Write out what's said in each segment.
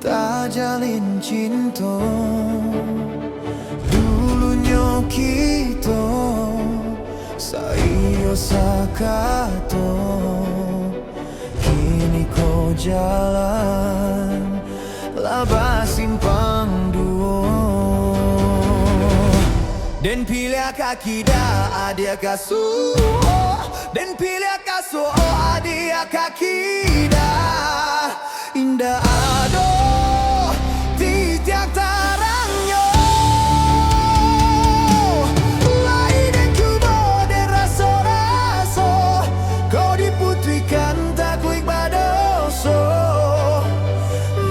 tak jalin cinta. Dulunya kita sayo sakato, kini kau jalan labas simpang duo. Den pilih kaki dah adia kasuh, den pilih kasuh adia kaki dah indah ado tiap tarangnya. Lain dan kubo dan raso-raso, kau diputrikan tak kuik badoso.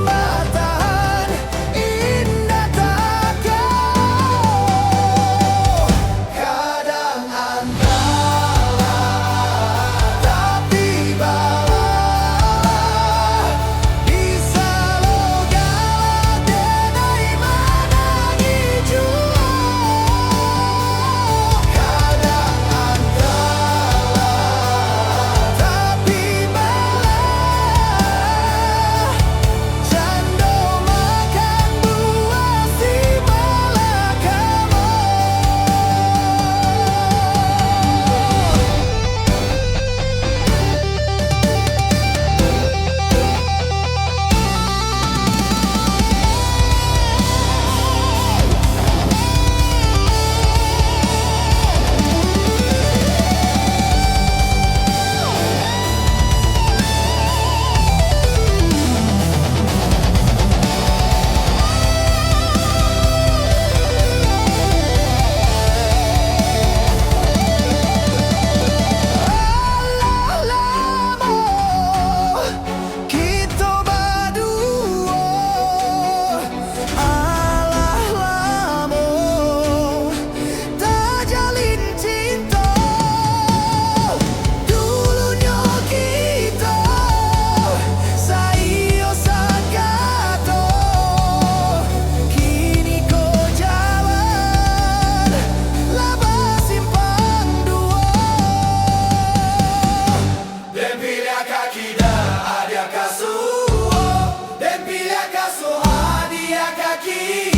Bertahan indah tak kau, kadang antara tapi balah bisa lo galak denai menangi jua. Kadang antara tapi balah jando makan buah si malakama. Den pilih kasuh hadiah kaki.